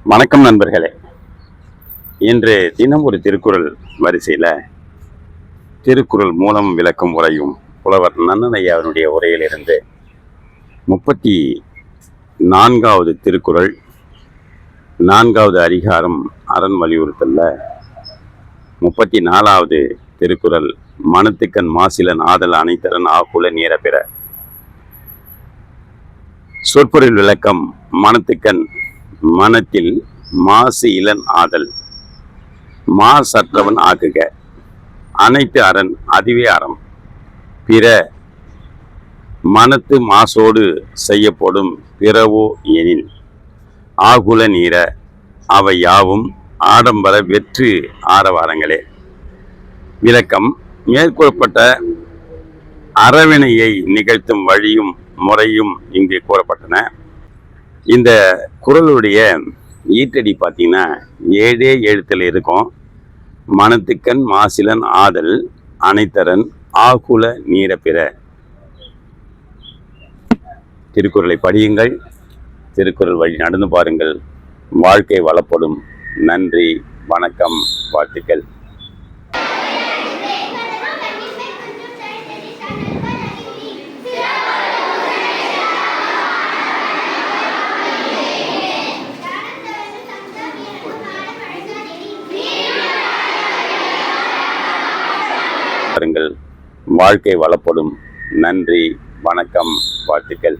வணக்கம் நண்பர்களே. இன்று தினம் ஒரு திருக்குறள் வரிசையில் திருக்குறள் மூலம் விளக்கும் உரையும் புலவர் நன்னனையா அவருடைய உரையிலிருந்து 34வது திருக்குறள் 4வது அதிகாரம் அரண் வலியுறுத்தல்ல 34வது திருக்குறள் மனத்துக்கண் மாசிலன் ஆதல் அனைத்தரன் ஆகுல நீர பிற. சொற்பொருள் விளக்கம். மனத்துக்கண் மனத்தில் மாசு இளன் ஆதல், மாசற்றவன் ஆக்குக. அனைத்து அரண் அதுவே அறம். பிற மனத்து மாசோடு செய்யப்படும் பிறவோ எனில் ஆகுல நீர அவை யாவும் ஆடம்பர வெற்று ஆரவாரங்களே. விளக்கம். மேற்கூறப்பட்ட அறவினையை நிகழ்த்தும் வழியும் முறையும் இங்கு கூறப்பட்டன. இந்த குறளுடைய ஈட்டடி பார்த்தீங்கன்னா 7 எழுத்தில் இருக்கும். மனத்துக்கண் மாசிலன் ஆதல் அனைத்தரன் ஆகுல நீர பிற. திருக்குறளை படியுங்கள், திருக்குறள் வழி நடந்து பாருங்கள், வாழ்க்கை வளப்படும். நன்றி, வணக்கம், வாழ்த்துக்கள். வாழ்க்கை வளப்படும். நன்றி, வணக்கம், வாழ்த்துக்கள்.